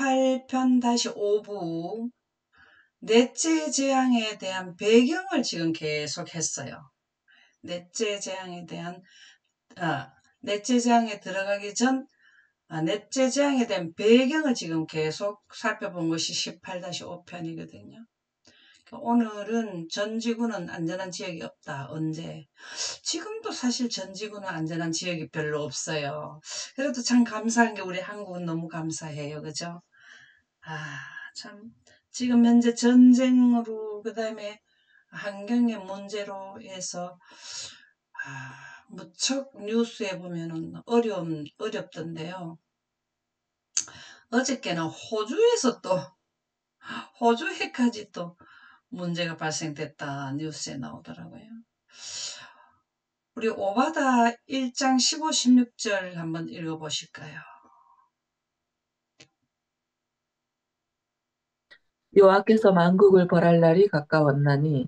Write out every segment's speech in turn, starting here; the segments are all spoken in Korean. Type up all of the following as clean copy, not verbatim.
18편-5부 넷째 재앙에 대한 배경을 지금 계속 했어요. 넷째 재앙에 대한 넷째 재앙에 들어가기 전 넷째 재앙에 대한 배경을 지금 계속 살펴본 것이 18-5편이거든요. 오늘은 전 지구는 안전한 지역이 없다. 언제? 지금도 사실 전 지구는 안전한 지역이 별로 없어요. 그래도 참 감사한 게 우리 한국은 너무 감사해요. 그죠? 참 지금 현재 전쟁으로 그다음에 환경의 문제로 해서 무척 뉴스에 보면은 어렵던데요. 어저께는 호주에서 또 호주에까지 또 문제가 발생됐다 뉴스에 나오더라고요. 우리 오바다 1장 15, 16절 한번 읽어보실까요? 여호와께서 만국을 벌할 날이 가까웠나니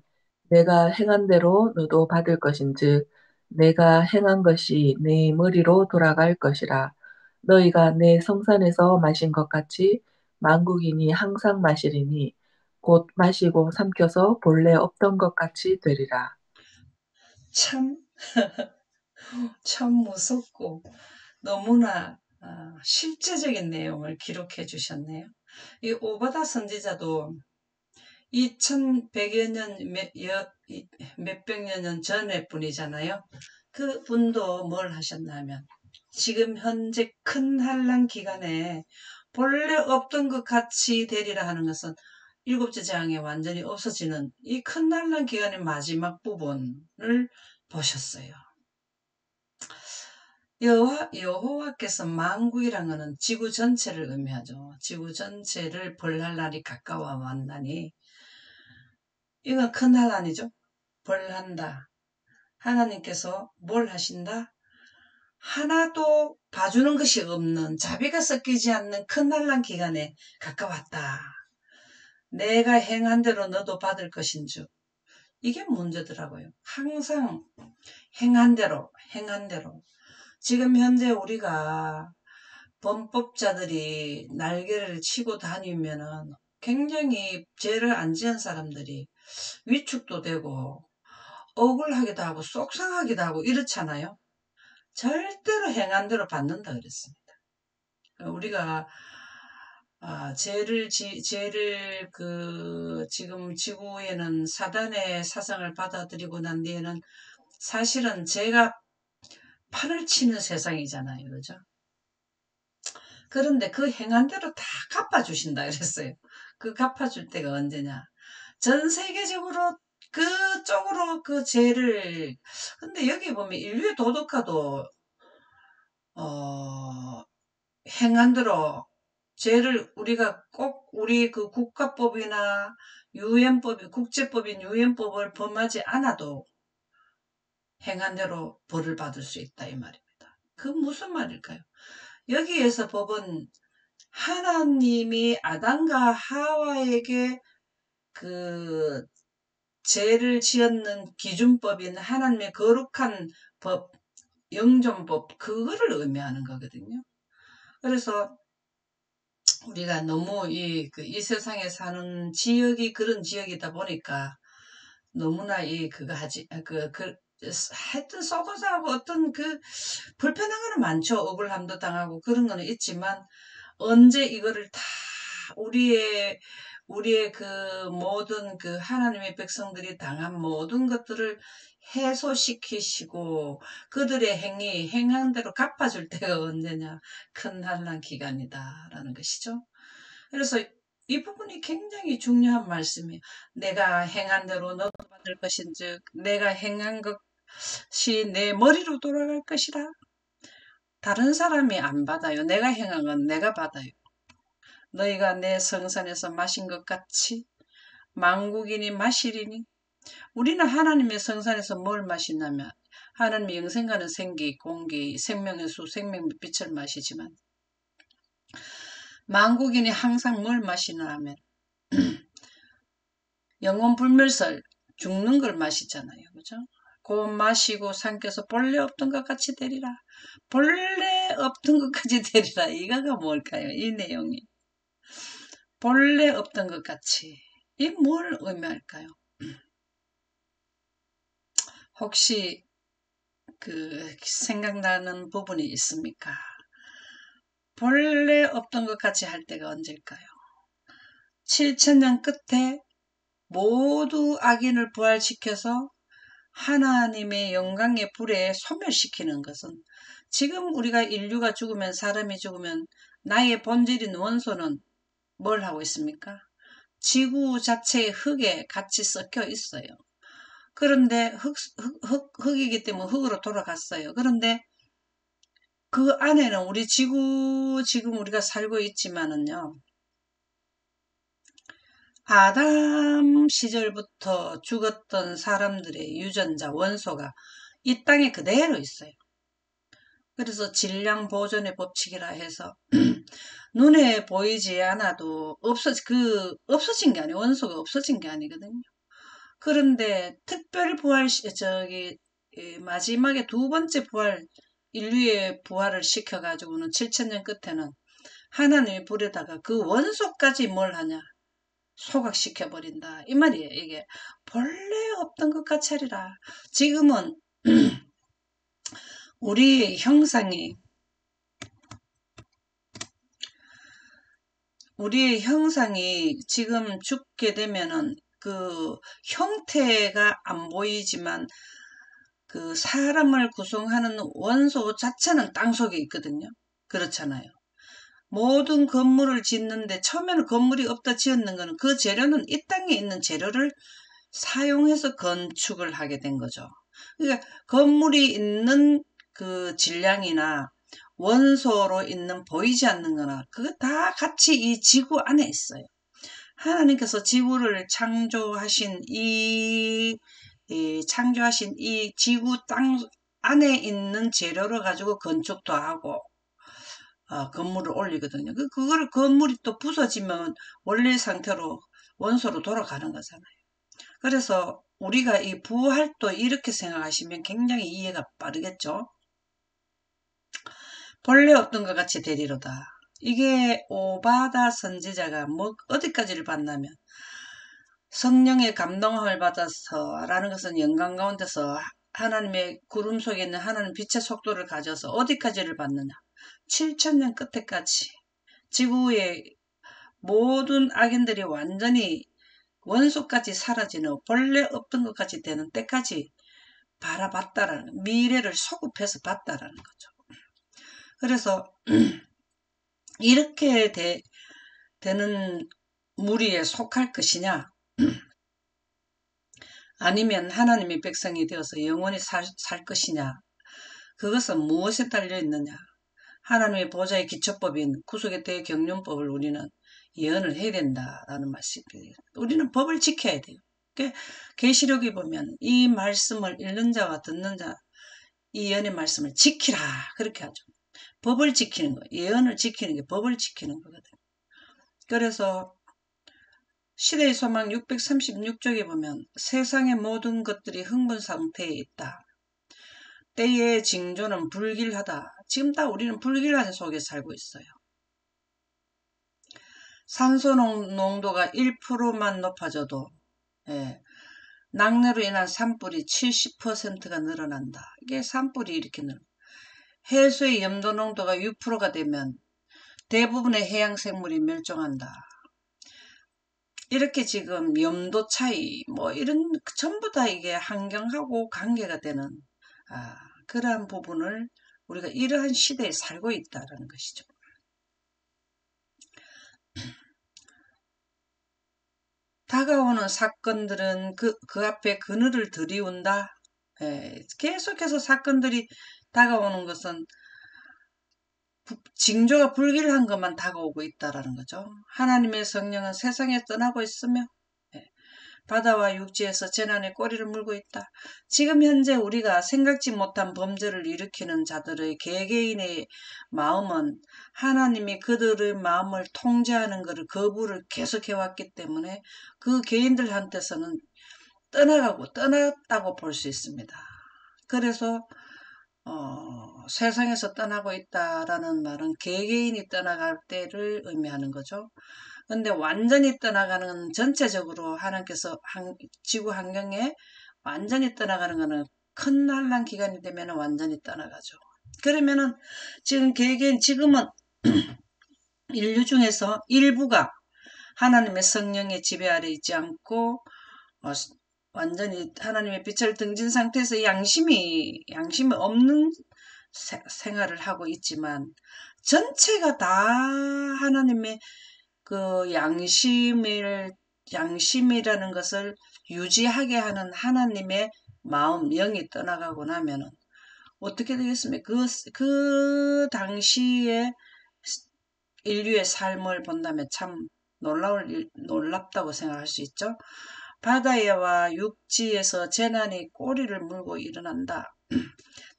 내가 행한 대로 너도 받을 것인즉 내가 행한 것이 네 머리로 돌아갈 것이라. 너희가 내 성산에서 마신 것 같이 만국인이 항상 마시리니 곧 마시고 삼켜서 본래 없던 것 같이 되리라. 참, 참 무섭고 너무나 실제적인 내용을 기록해 주셨네요. 이 오바다 선지자도 2100여 년, 몇백여 년 전의 분이잖아요. 그 분도 뭘 하셨냐면 지금 현재 큰 환란 기간에 본래 없던 것 같이 되리라 하는 것은 일곱째 재앙에 완전히 없어지는 이 큰 환란 기간의 마지막 부분을 보셨어요. 여호와께서 만국이란 것은 지구 전체를 의미하죠. 지구 전체를 벌할 날이 가까워 왔나니 이건 큰 환란이죠. 벌한다. 하나님께서 뭘 하신다? 하나도 봐주는 것이 없는 자비가 섞이지 않는 큰 환란 기간에 가까웠다. 내가 행한 대로 너도 받을 것인즉. 이게 문제더라고요. 항상 행한 대로. 지금 현재 우리가 범법자들이 날개를 치고 다니면은 굉장히 죄를 안 지은 사람들이 위축도 되고 억울하기도 하고 속상하기도 하고 이렇잖아요. 절대로 행한 대로 받는다 그랬습니다. 우리가 죄를 지금 지구에는 사단의 사상을 받아들이고 난 뒤에는 사실은 죄가 판을 치는 세상이잖아요. 그죠? 그런데 그 행한 대로 다 갚아주신다 그랬어요. 그 갚아줄 때가 언제냐. 전 세계적으로 그쪽으로 그 죄를, 근데 여기 보면 인류의 도덕화도, 행한 대로 죄를 우리가 꼭 우리 그 국가법이나 국제법인 유엔법을 범하지 않아도 행한 대로 벌을 받을 수 있다 이 말입니다. 그 무슨 말일까요? 여기에서 법은 하나님이 아담과 하와에게 그 죄를 지었는 기준법인 하나님의 거룩한 법, 영존법, 그거를 의미하는 거거든요. 그래서 우리가 너무 이 세상에 사는 지역이 그런 지역이다 보니까 너무나 하여튼 썩어서하고 어떤 불편한 거는 많죠. 억울함도 당하고 그런 거는 있지만 언제 이거를 다 우리의 그 모든 그 하나님의 백성들이 당한 모든 것들을 해소시키시고 그들의 행한 대로 갚아줄 때가 언제냐. 큰 환난 기간이다라는 것이죠. 그래서 이 부분이 굉장히 중요한 말씀이에요. 내가 행한 대로 너도 받을 것인즉 내가 행한 것이 내 머리로 돌아갈 것이라. 다른 사람이 안 받아요. 내가 행한 건 내가 받아요. 너희가 내 성산에서 마신 것 같이 만국인이 마시리니. 우리는 하나님의 성산에서 뭘 마시냐면 하나님의 영생과는 생기, 공기, 생명의 수, 생명의 빛을 마시지만 만국인이 항상 뭘 마시냐 하면 영혼 불멸설, 죽는 걸 마시잖아요. 그죠? 곧 마시고 삼켜서 본래 없던 것 같이 되리라. 본래 없던 것까지 되리라. 이거가 뭘까요? 이 내용이. 본래 없던 것 같이. 이 뭘 의미할까요? 혹시 그 생각나는 부분이 있습니까? 본래 없던 것 같이 할 때가 언제일까요? 7천년 끝에 모두 악인을 부활시켜서 하나님의 영광의 불에 소멸시키는 것은 지금 우리가 인류가 죽으면 사람이 죽으면 나의 본질인 원소는 뭘 하고 있습니까? 지구 자체의 흙에 같이 섞여 있어요. 그런데 흙이기 때문에 흙으로 돌아갔어요. 그런데 그 안에는 우리 지구 지금 우리가 살고 있지만은요. 아담 시절부터 죽었던 사람들의 유전자 원소가 이 땅에 그대로 있어요. 그래서 질량 보존의 법칙이라 해서 눈에 보이지 않아도 없어진 게 아니에요. 원소가 없어진 게 아니거든요. 그런데 특별 부활 마지막에 두 번째 부활 인류의 부활을 시켜가지고는 7천년 끝에는 하나님의 불에다가 그 원소까지 뭘 하냐 소각시켜버린다 이 말이에요. 이게 본래 없던 것 같이 하리라. 지금은 우리 형상이 우리의 형상이 지금 죽게 되면은 그 형태가 안 보이지만 그 사람을 구성하는 원소 자체는 땅속에 있거든요. 그렇잖아요. 모든 건물을 짓는데 처음에는 건물이 없다 지었는 거는 그 재료는 이 땅에 있는 재료를 사용해서 건축을 하게 된 거죠. 그러니까 건물이 있는 그 질량이나 원소로 있는 보이지 않는 거나 그거 다 같이 이 지구 안에 있어요. 하나님께서 지구를 창조하신 이 지구 땅 안에 있는 재료를 가지고 건축도 하고 건물을 올리거든요. 그거를 건물이 또 부서지면 원래 상태로 원소로 돌아가는 거잖아요. 그래서 우리가 이 부활도 이렇게 생각하시면 굉장히 이해가 빠르겠죠. 본래 없던 것 같이 되리로다. 이게 오바다 선지자가 뭐 어디까지를 봤냐면 성령의 감동함을 받아서 라는 것은 영광 가운데서 하나님의 구름 속에 있는 하나님 빛의 속도를 가져서 어디까지를 봤느냐. 7천년 끝에까지 지구의 모든 악인들이 완전히 원소까지 사라지는 본래 없던 것 같이 되는 때까지 바라봤다라는 미래를 소급해서 봤다라는 거죠. 그래서 이렇게 되는 무리에 속할 것이냐 아니면 하나님의 백성이 되어서 영원히 살 것이냐 그것은 무엇에 달려 있느냐 하나님의 보좌의 기초법인 구속의 대경륜법을 우리는 예언을 해야 된다라는 말씀이에요. 우리는 법을 지켜야 돼요. 계시록에 보면 이 말씀을 읽는 자와 듣는 자 이 예언의 말씀을 지키라 그렇게 하죠. 법을 지키는 거 예언을 지키는 게 법을 지키는 거거든요. 그래서 시대의 소망 636쪽에 보면 세상의 모든 것들이 흥분 상태에 있다. 때의 징조는 불길하다. 지금 다 우리는 불길한 속에 살고 있어요. 산소 농도가 1%만 높아져도 낙뢰로 인한 산불이 70%가 늘어난다. 이게 산불이 이렇게 늘어. 해수의 염도 농도가 6%가 되면 대부분의 해양 생물이 멸종한다. 이렇게 지금 염도 차이 뭐 이런 전부 다 이게 환경하고 관계가 되는 그러한 부분을 우리가 이러한 시대에 살고 있다는 것이죠. 다가오는 사건들은 그 앞에 그늘을 들이운다. 계속해서 사건들이 다가오는 것은 징조가 불길한 것만 다가오고 있다라는 거죠. 하나님의 성령은 세상에 떠나고 있으며 바다와 육지에서 재난의 꼬리를 물고 있다. 지금 현재 우리가 생각지 못한 범죄를 일으키는 자들의 개개인의 마음은 하나님이 그들의 마음을 통제하는 것을 거부를 계속해왔기 때문에 그 개인들한테서는 떠나갔다고 볼 수 있습니다. 그래서 세상에서 떠나고 있다라는 말은 개개인이 떠나갈 때를 의미하는 거죠. 근데 완전히 떠나가는 전체적으로 하나님께서 지구 환경에 완전히 떠나가는 거는 큰 환란 기간이 되면 완전히 떠나가죠. 그러면은 지금 개개인 지금은 인류 중에서 일부가 하나님의 성령의 지배 아래 있지 않고 어, 완전히 하나님의 빛을 등진 상태에서 양심이 없는 생활을 하고 있지만 전체가 다 하나님의 그 양심이라는 것을 유지하게 하는 하나님의 마음, 영이 떠나가고 나면은 어떻게 되겠습니까? 그 당시에 인류의 삶을 본다면 참 놀랍다고 생각할 수 있죠. 바다와 육지에서 재난이 꼬리를 물고 일어난다.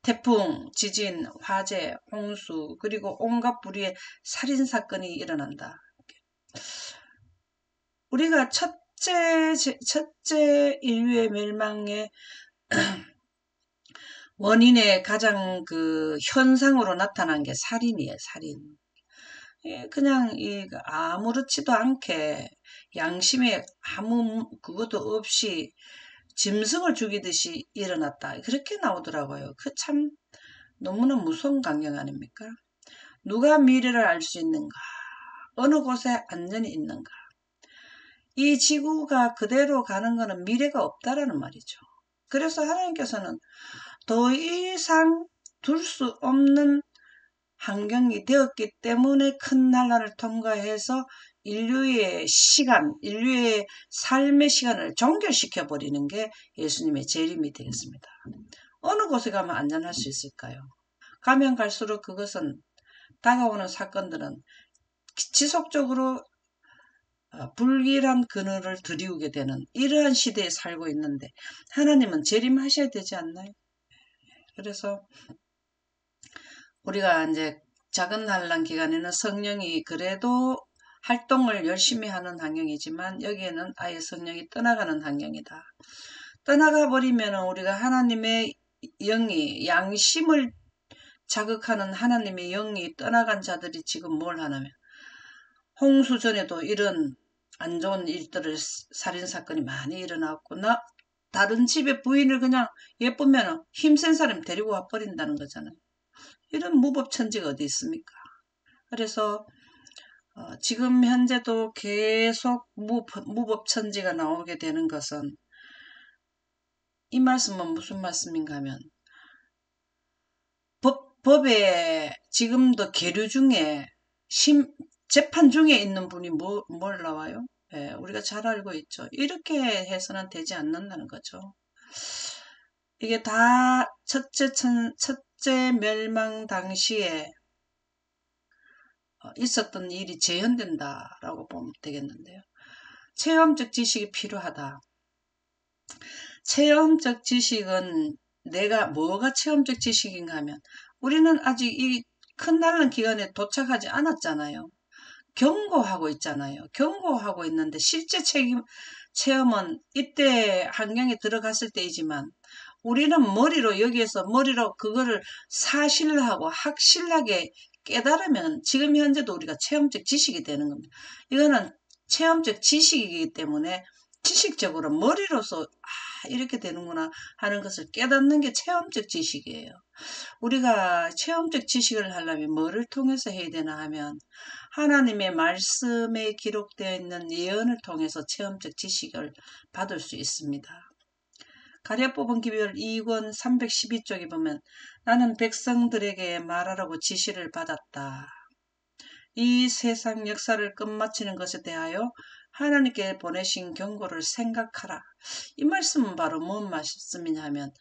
태풍, 지진, 화재, 홍수, 그리고 온갖 불의의 살인사건이 일어난다. 우리가 첫째 인류의 멸망의 원인의 가장 그 현상으로 나타난 게 살인이에요, 살인. 그냥 아무렇지도 않게 양심에 아무 그것도 없이 짐승을 죽이듯이 일어났다. 그렇게 나오더라고요. 그 참 너무나 무서운 광경 아닙니까? 누가 미래를 알 수 있는가? 어느 곳에 안전이 있는가? 이 지구가 그대로 가는 것은 미래가 없다라는 말이죠. 그래서 하나님께서는 더 이상 둘 수 없는 환경이 되었기 때문에 큰 난란을 통과해서 인류의 삶의 시간을 종결시켜 버리는 게 예수님의 재림이 되겠습니다. 어느 곳에 가면 안전할 수 있을까요? 가면 갈수록 그것은 다가오는 사건들은 지속적으로 불길한 그늘을 들이우게 되는 이러한 시대에 살고 있는데 하나님은 재림하셔야 되지 않나요? 그래서 우리가 이제 작은 환란 기간에는 성령이 그래도 활동을 열심히 하는 환경이지만 여기에는 아예 성령이 떠나가는 환경이다. 떠나가 버리면 우리가 하나님의 영이 양심을 자극하는 하나님의 영이 떠나간 자들이 지금 뭘 하냐면 홍수 전에도 이런 안 좋은 일들을 살인사건이 많이 일어났고 다른 집의 부인을 그냥 예쁘면 힘센 사람 데리고 와버린다는 거잖아요. 이런 무법천지가 어디 있습니까? 그래서 지금 현재도 계속 무법천지가 나오게 되는 것은 이 말씀은 무슨 말씀인가 하면 법에 지금도 계류 중에 재판 중에 있는 분이 뭘 나와요? 예, 우리가 잘 알고 있죠. 이렇게 해서는 되지 않는다는 거죠. 이게 다 첫째 멸망 당시에 있었던 일이 재현된다라고 보면 되겠는데요. 체험적 지식이 필요하다. 체험적 지식은 뭐가 체험적 지식인가 하면 우리는 아직 이 큰 난란 기간에 도착하지 않았잖아요. 경고하고 있잖아요. 경고하고 있는데 실제 체험은 이때 환경에 들어갔을 때이지만 우리는 여기에서 그거를 사실하고 확실하게 깨달으면 지금 현재도 우리가 체험적 지식이 되는 겁니다. 이거는 체험적 지식이기 때문에 지식적으로 머리로서 이렇게 되는구나 하는 것을 깨닫는 게 체험적 지식이에요. 우리가 체험적 지식을 하려면 뭐를 통해서 해야 되나 하면 하나님의 말씀에 기록되어 있는 예언을 통해서 체험적 지식을 받을 수 있습니다. 가랴 뽑은 기별 2권 312쪽에 보면 나는 백성들에게 말하라고 지시를 받았다. 이 세상 역사를 끝마치는 것에 대하여 하나님께 보내신 경고를 생각하라. 이 말씀은 바로 뭔 말씀이냐 하면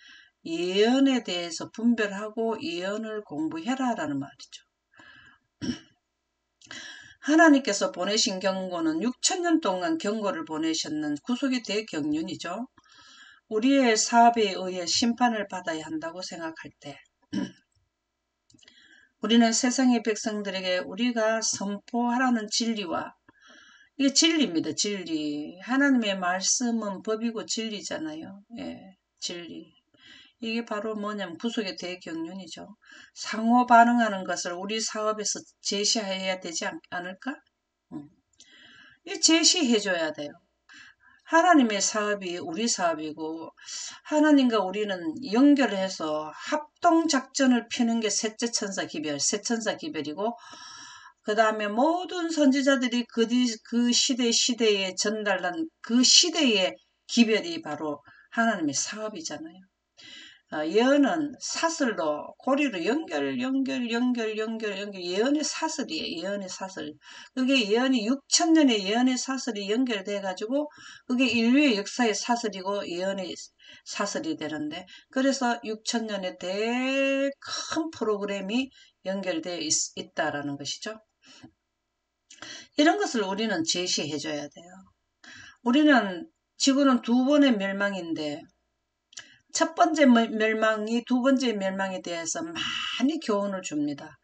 예언에 대해서 분별하고 예언을 공부해라 라는 말이죠. 하나님께서 보내신 경고는 6천년 동안 경고를 보내셨는 구속의 대경륜이죠. 우리의 사업에 의해 심판을 받아야 한다고 생각할 때 우리는 세상의 백성들에게 우리가 선포하라는 진리와 이게 진리입니다. 진리. 하나님의 말씀은 법이고 진리잖아요. 예, 진리. 이게 바로 뭐냐면 구속의 대경륜이죠. 상호 반응하는 것을 우리 사업에서 제시해야 되지 않을까? 음. 이 제시해줘야 돼요. 하나님의 사업이 우리 사업이고 하나님과 우리는 연결해서 합동작전을 피는 게 셋째 천사 기별, 세 천사 기별이고 그 다음에 모든 선지자들이 그 시대에 전달한 그 시대의 기별이 바로 하나님의 사업이잖아요. 예언은 사슬로 고리로 연결 예언의 사슬이에요. 예언의 사슬. 그게 예언이 6천년의 예언의 사슬이 연결돼 가지고 그게 인류의 역사의 사슬이고 예언의 사슬이 되는데 그래서 6천년의 대 큰 프로그램이 연결되어 있다라는 것이죠. 이런 것을 우리는 제시해 줘야 돼요. 우리는 지구는 두 번의 멸망인데 첫 번째 멸망이 두 번째 멸망에 대해서 많이 교훈을 줍니다.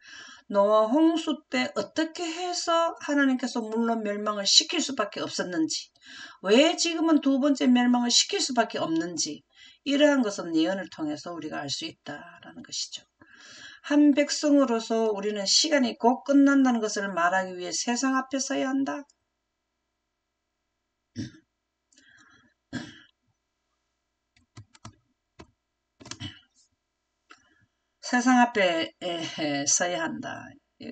노아 홍수 때 어떻게 해서 하나님께서 물론 멸망을 시킬 수밖에 없었는지, 왜 지금은 두 번째 멸망을 시킬 수밖에 없는지, 이러한 것은 예언을 통해서 우리가 알 수 있다라는 것이죠. 한 백성으로서 우리는 시간이 곧 끝난다는 것을 말하기 위해 세상 앞에 서야 한다. 세상 앞에 서야 한다.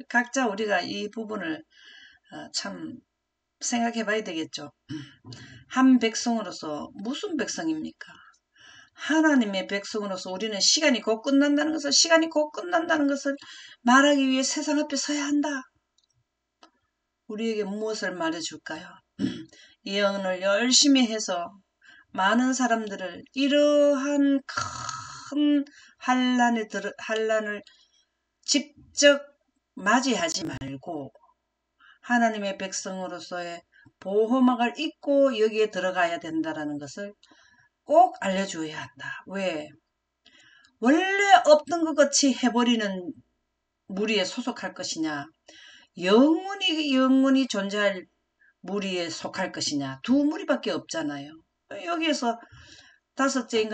각자 우리가 이 부분을 참 생각해 봐야 되겠죠. 한 백성으로서 무슨 백성입니까? 하나님의 백성으로서 우리는 시간이 곧 끝난다는 것을 말하기 위해 세상 앞에 서야 한다. 우리에게 무엇을 말해줄까요? 예언을 열심히 해서 많은 사람들을 이러한 큰 환란을 직접 맞이하지 말고 하나님의 백성으로서의 보호막을 입고 여기에 들어가야 된다는 것을 꼭 알려줘야 한다. 왜? 원래 없던 것 같이 해버리는 무리에 소속할 것이냐, 영원히 존재할 무리에 속할 것이냐, 두 무리밖에 없잖아요. 여기에서 다섯째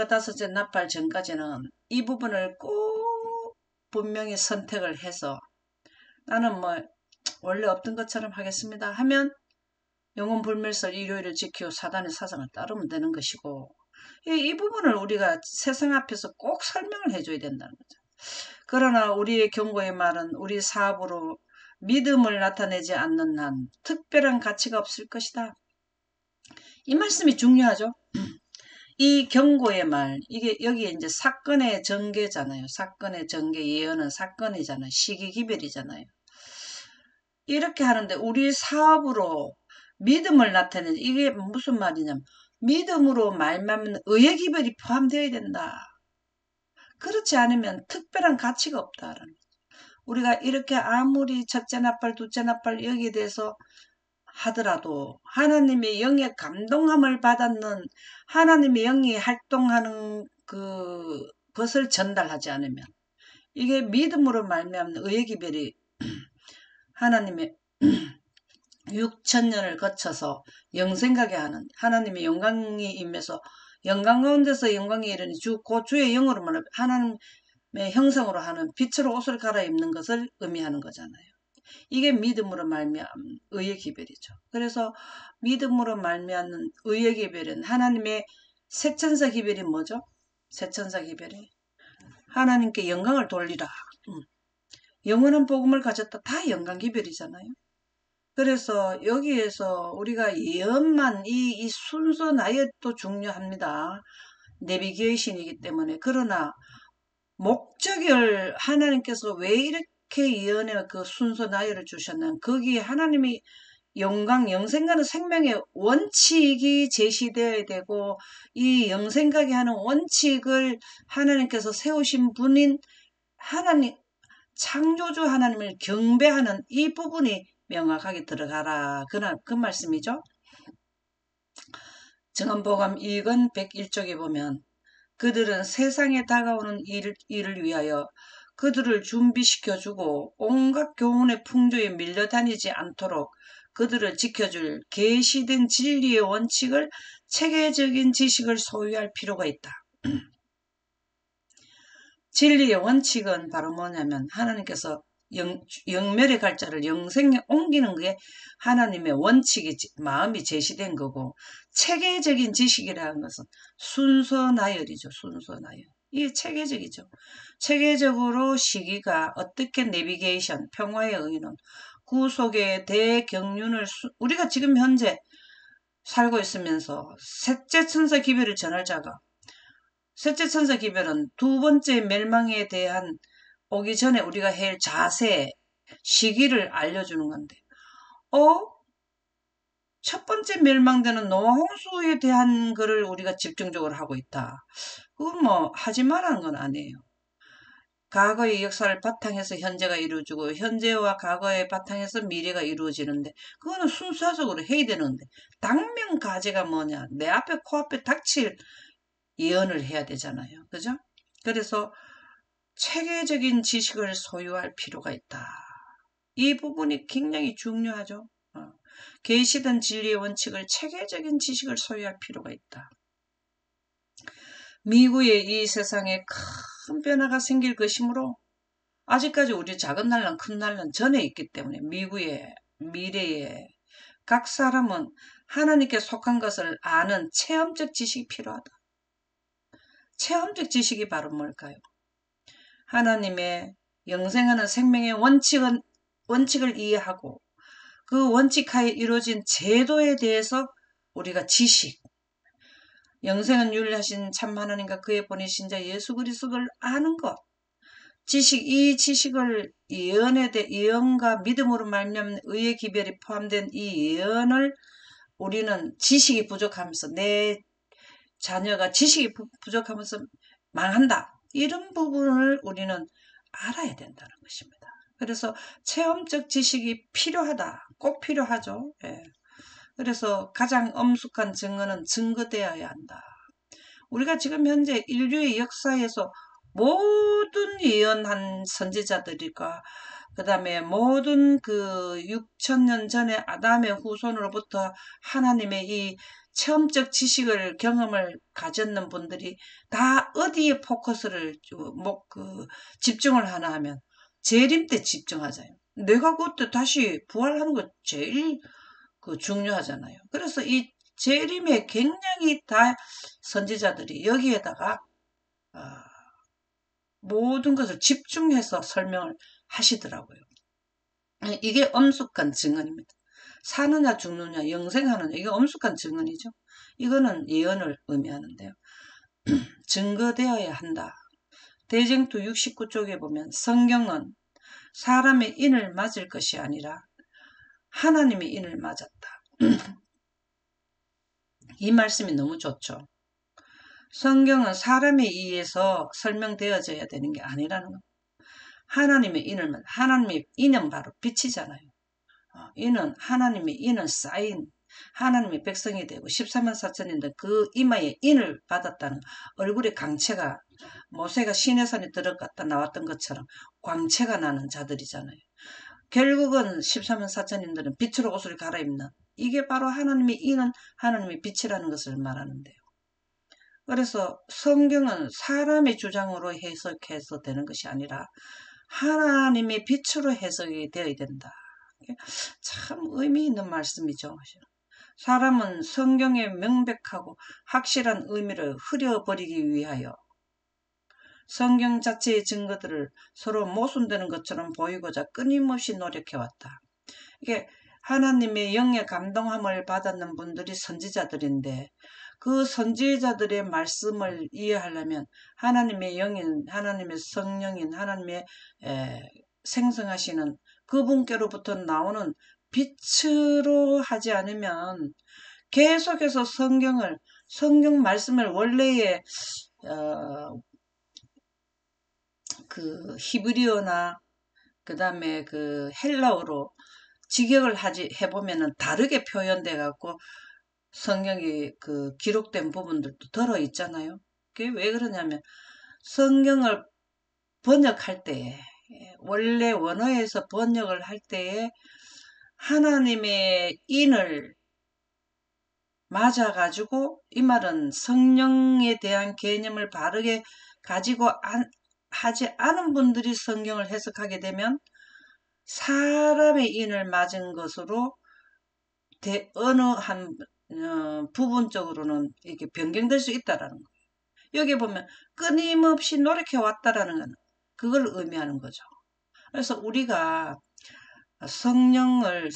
나팔 전까지는 이 부분을 꼭 분명히 선택을 해서 나는 뭐 원래 없던 것처럼 하겠습니다 하면 영혼불멸설 일요일을 지키고 사단의 사상을 따르면 되는 것이고 이 부분을 우리가 세상 앞에서 꼭 설명을 해줘야 된다는 거죠. 그러나 우리의 경고의 말은 우리 사업으로 믿음을 나타내지 않는 한 특별한 가치가 없을 것이다. 이 말씀이 중요하죠. 이 경고의 말, 이게 여기에 이제 사건의 전개잖아요. 사건의 전개, 예언은 사건이잖아요. 시기기별이잖아요. 이렇게 하는데 우리 사업으로 믿음을 나타내는 이게 무슨 말이냐면 믿음으로 말하면 의의 기별이 포함되어야 된다. 그렇지 않으면 특별한 가치가 없다라는. 우리가 이렇게 아무리 첫째 나팔, 둘째 나팔 여기에 대해서 하더라도 하나님의 영의 감동함을 받았는 하나님의 영이 활동하는 그것을 전달하지 않으면 이게 믿음으로 말미암는 의의 기별이 하나님의 6천년을 거쳐서 영생하게 하는 하나님의 영광이 임해서 영광 가운데서 영광이 이르니 주의 영으로 말하면 하나님의 형상으로 하는 빛으로 옷을 갈아입는 것을 의미하는 거잖아요. 이게 믿음으로 말미암은 의의 기별이죠. 그래서 믿음으로 말미암는 의의 기별은 하나님의 세천사 기별이 뭐죠? 세천사 기별이 하나님께 영광을 돌리라. 영원한 복음을 가졌다. 다 영광 기별이잖아요. 그래서 여기에서 우리가 예언만 이 순서 나이도 중요합니다. 내비게이션이기 때문에. 그러나 목적을 하나님께서 왜 이렇게 예언의 그 순서 나이를 주셨나 거기에 하나님이 영생가는 생명의 원칙이 제시되어야 되고 이 영생가게 하는 원칙을 하나님께서 세우신 분인 하나님 창조주 하나님을 경배하는 이 부분이 명확하게 들어가라. 그 말씀이죠. 증언복음 2권 101쪽에 보면 그들은 세상에 다가오는 일을 위하여 그들을 준비시켜주고 온갖 교훈의 풍조에 밀려다니지 않도록 그들을 지켜줄 계시된 진리의 원칙을 체계적인 지식을 소유할 필요가 있다. 진리의 원칙은 바로 뭐냐면 하나님께서 영멸의 갈자를 영생에 옮기는 게 하나님의 원칙이 마음이 제시된 거고 체계적인 지식이라는 것은 순서 나열이죠. 순서 나열. 이게 체계적이죠. 체계적으로 시기가 어떻게 내비게이션, 평화의 의는 구속의 대경륜을 우리가 지금 현재 살고 있으면서 셋째 천사 기별을 전할 자가 셋째 천사 기별은 두 번째 멸망에 대한 오기 전에 우리가 해야 할 자세, 시기를 알려주는 건데, 어? 첫 번째 멸망되는 노아 홍수에 대한 거를 우리가 집중적으로 하고 있다. 그건 뭐 하지 말라는 건 아니에요. 과거의 역사를 바탕해서 현재가 이루어지고 현재와 과거의 바탕에서 미래가 이루어지는데 그거는 순서적으로 해야 되는데 당면과제가 뭐냐? 내 앞에 코앞에 닥칠 예언을 해야 되잖아요. 그죠? 그래서 체계적인 지식을 소유할 필요가 있다. 이 부분이 굉장히 중요하죠. 계시된 진리의 원칙을 체계적인 지식을 소유할 필요가 있다. 미국의 이 세상에 큰 변화가 생길 것이므로 아직까지 우리 작은 난란 큰 난란 전에 있기 때문에 미국의 미래에 각 사람은 하나님께 속한 것을 아는 체험적 지식이 필요하다. 체험적 지식이 바로 뭘까요? 하나님의 영생하는 생명의 원칙을 이해하고 그 원칙하에 이루어진 제도에 대해서 우리가 지식, 영생은 유일하신 참 하나님과 그의 보내신 자 예수 그리스도를 아는 것, 이 지식을 예언과 믿음으로 말미암는 의의 기별이 포함된 이 예언을 우리는 지식이 부족하면서 내 자녀가 지식이 부족하면서 망한다. 이런 부분을 우리는 알아야 된다는 것입니다. 그래서 체험적 지식이 필요하다. 꼭 필요하죠. 예. 그래서 가장 엄숙한 증거는 증거되어야 한다. 우리가 지금 현재 인류의 역사에서 모든 예언한 선지자들과 그 다음에 모든 그 6천년 전에 아담의 후손으로부터 하나님의 이 체험적 지식을 경험을 가졌는 분들이 다 어디에 포커스를 집중을 하나 하면 재림 때 집중하잖아요. 내가 그때 다시 부활하는 거 제일 중요하잖아요. 그래서 이 재림에 굉장히 다 선지자들이 여기에다가 어, 모든 것을 집중해서 설명을 하시더라고요. 이게 엄숙한 증언입니다. 사느냐 죽느냐 영생하느냐 이게 엄숙한 증언이죠. 이거는 예언을 의미하는데요. 증거되어야 한다. 대쟁투 69쪽에 보면 성경은 사람의 인을 맞을 것이 아니라 하나님의 인을 맞았다. 이 말씀이 너무 좋죠. 성경은 사람에 의해서 설명되어져야 되는 게 아니라는 겁니다. 하나님의 인을 하나님의 인은 바로 빛이잖아요. 이는 하나님의 인은 쌓인 하나님의 백성이 되고 14만 4천인데 그 이마에 인을 받았다는 얼굴에 광채가 모세가 시내산에 들어갔다 나왔던 것처럼 광채가 나는 자들이잖아요. 결국은 14만 4천인들은 빛으로 옷을 갈아입는 이게 바로 하나님의 인은 하나님의 빛이라는 것을 말하는데요. 그래서 성경은 사람의 주장으로 해석해서 되는 것이 아니라 하나님의 빛으로 해석이 되어야 된다. 참 의미 있는 말씀이죠. 사람은 성경의 명백하고 확실한 의미를 흐려버리기 위하여 성경 자체의 증거들을 서로 모순되는 것처럼 보이고자 끊임없이 노력해왔다. 이게 하나님의 영의 감동함을 받았는 분들이 선지자들인데 그 선지자들의 말씀을 이해하려면 하나님의 영인, 하나님의 성령인, 하나님의 생성하시는 그분께로부터 나오는 빛으로 하지 않으면 계속해서 성경 말씀을 원래의 그 히브리어나 그 다음에 그 헬라어로 직역을 해보면은 다르게 표현돼 갖고 성경이 그 기록된 부분들도 들어 있잖아요. 그게 왜 그러냐면 성경을 번역할 때에 원래 원어에서 번역을 할 때에 하나님의 인을 맞아가지고 이 말은 성령에 대한 개념을 바르게 가지고 하지 않은 분들이 성경을 해석하게 되면 사람의 인을 맞은 것으로 어느 한 부분적으로는 이렇게 변경될 수 있다라는 거예요. 여기 보면 끊임없이 노력해 왔다라는 건 그걸 의미하는 거죠. 그래서 우리가 성령을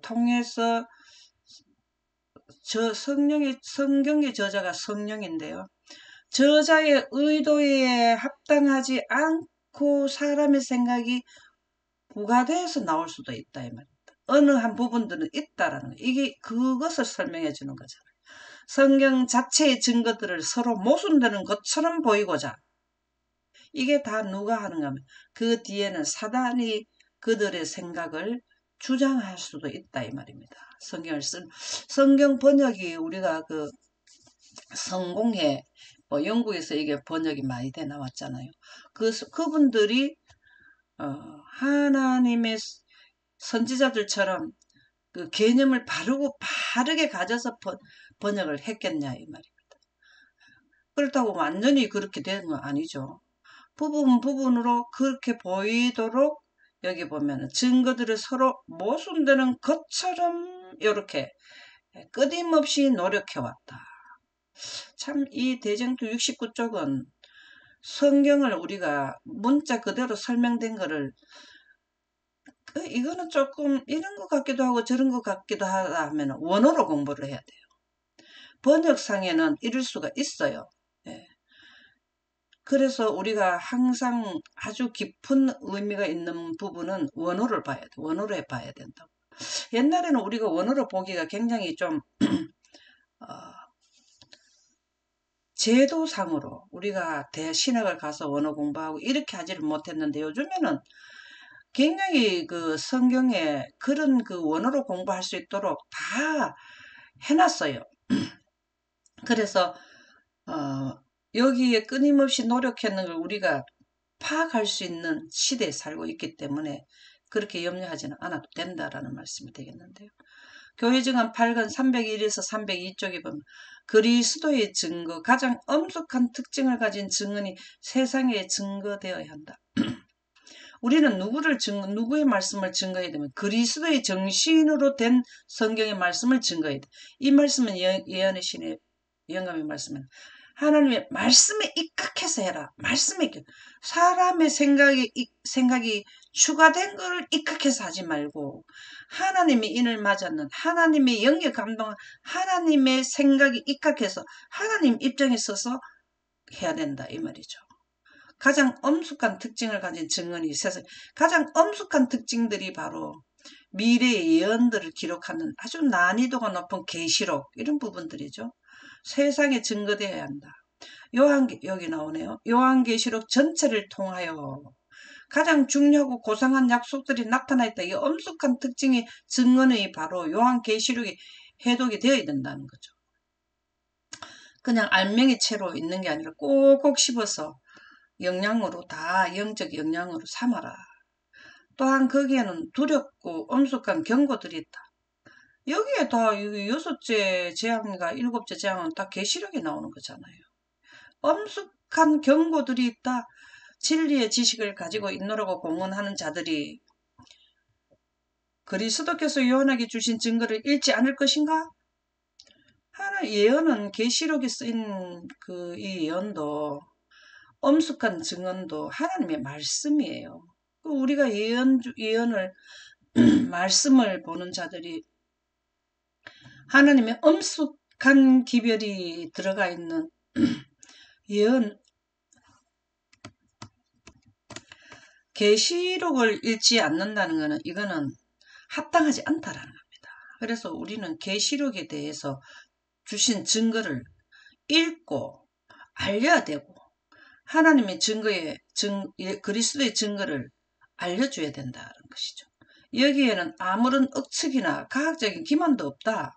통해서 성경의 저자가 성령인데요. 저자의 의도에 합당하지 않고 사람의 생각이 부가돼서 나올 수도 있다 이 말입니다. 어느 한 부분들은 있다라는 거. 이게 그것을 설명해 주는 거잖아요. 성경 자체의 증거들을 서로 모순되는 것처럼 보이고자 이게 다 누가 하는가 하면 그 뒤에는 사단이 그들의 생각을 주장할 수도 있다 이 말입니다. 성경 번역이 우리가 성공회 영국에서 이게 번역이 많이 돼 나왔잖아요. 그분들이 하나님의 선지자들처럼 그 개념을 바르게 가져서 번역을 했겠냐 이 말입니다. 그렇다고 완전히 그렇게 되는 건 아니죠. 부분으로 그렇게 보이도록 여기 보면 증거들을 서로 모순되는 것처럼 이렇게 끊임없이 노력해왔다. 참 이 대쟁투 69쪽은 성경을 우리가 문자 그대로 설명된 거를 이거는 조금 이런 것 같기도 하고 저런 것 같기도 하다 하면 원어로 공부를 해야 돼요. 번역상에는 이럴 수가 있어요. 예. 그래서 우리가 항상 아주 깊은 의미가 있는 부분은 원어를 봐야 돼. 원어로 봐야 된다고. 옛날에는 우리가 원어로 보기가 굉장히 좀 어, 제도상으로 우리가 신학을 가서 원어 공부하고 이렇게 하지를 못했는데 요즘에는 굉장히 그 성경에 그런 그 원어로 공부할 수 있도록 다 해놨어요. 그래서 여기에 끊임없이 노력했는 걸 우리가 파악할 수 있는 시대에 살고 있기 때문에 그렇게 염려하지는 않아도 된다라는 말씀이 되겠는데요. 교회증언 8권 301에서 302쪽에 보면 그리스도의 증거, 가장 엄숙한 특징을 가진 증언이 세상에 증거되어야 한다. 우리는 누구의 말씀을 증거해야 되면 그리스도의 정신으로 된 성경의 말씀을 증거해야 돼. 이 말씀은 예언의 신의 영감의 말씀은 하나님의 말씀에 입각해서 해라. 말씀에 사람의 생각이 추가된 걸 입각해서 하지 말고 하나님의 인을 맞았는 하나님의 영에 감동한 하나님의 생각이 입각해서 하나님 입장에 서서 해야 된다 이 말이죠. 가장 엄숙한 특징을 가진 증언이 세상 가장 엄숙한 특징들이 바로 미래의 예언들을 기록하는 아주 난이도가 높은 계시록 이런 부분들이죠. 세상에 증거되어야 한다. 여기 나오네요. 요한계시록 전체를 통하여 가장 중요하고 고상한 약속들이 나타나 있다. 이 엄숙한 특징이 증언의 바로 요한계시록이 해독이 되어야 된다는 거죠. 그냥 알맹이채로 있는 게 아니라 꼭꼭 씹어서 영양으로 다 영적 영양으로 삼아라. 또한 거기에는 두렵고 엄숙한 경고들이 있다. 여기에 다 6째 재앙과 7째 재앙은 다 계시록에 나오는 거잖아요. 엄숙한 경고들이 있다. 진리의 지식을 가지고 있노라고 공언하는 자들이 그리스도께서 요한에게 주신 증거를 읽지 않을 것인가? 하나 예언은 계시록에 쓰인 이 예언도 엄숙한 증언도 하나님의 말씀이에요. 우리가 예언을 말씀을 보는 자들이 하나님의 엄숙한 기별이 들어가 있는 예언 계시록을 읽지 않는다는 것은 이거는 합당하지 않다라는 겁니다. 그래서 우리는 계시록에 대해서 주신 증거를 읽고 알려야 되고 하나님의 그리스도의 증거를 알려줘야 된다는 것이죠. 여기에는 아무런 억측이나 과학적인 기만도 없다.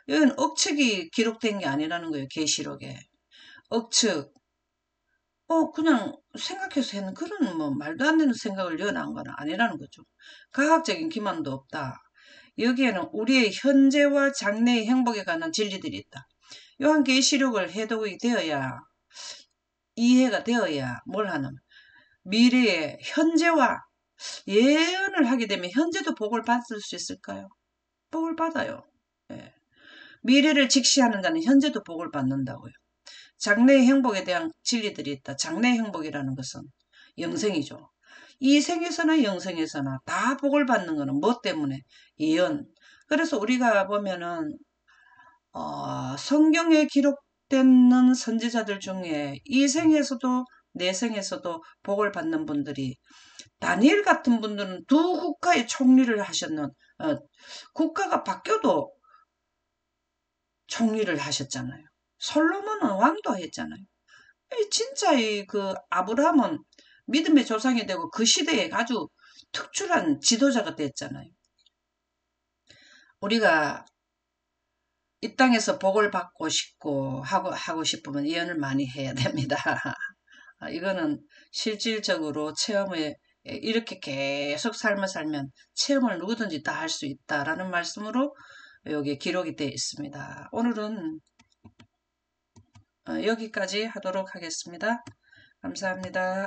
여기는 억측이 기록된 게 아니라는 거예요. 계시록에. 억측. 그냥 생각해서 했는 그런 말도 안 되는 생각을 넣어놓은 건 아니라는 거죠. 과학적인 기만도 없다. 여기에는 우리의 현재와 장래의 행복에 관한 진리들이 있다. 요한계시록을 해독이 되어야 이해가 되어야 뭘 하는 미래의 현재와 예언을 하게 되면 현재도 복을 받을 수 있을까요? 복을 받아요. 예. 미래를 직시하는 자는 현재도 복을 받는다고요. 장래의 행복에 대한 진리들이 있다. 장래의 행복이라는 것은 영생이죠. 이 생에서나 영생에서나 다 복을 받는 것은 뭐 때문에? 예언. 그래서 우리가 보면은 성경에 기록되는 선지자들 중에 이 생에서도 내 생에서도 복을 받는 분들이 다니엘 같은 분들은 두 국가의 총리를 하셨는 국가가 바뀌어도 총리를 하셨잖아요. 솔로몬은 왕도 했잖아요. 진짜 이 그 아브라함은 믿음의 조상이 되고 그 시대에 아주 특출한 지도자가 됐잖아요. 우리가 이 땅에서 복을 받고 싶고 하고 싶으면 예언을 많이 해야 됩니다. 이거는 실질적으로 체험에 이렇게 계속 삶을 살면 체험을 누구든지 다 할 수 있다라는 말씀으로 여기 기록이 되어 있습니다. 오늘은 여기까지 하도록 하겠습니다. 감사합니다.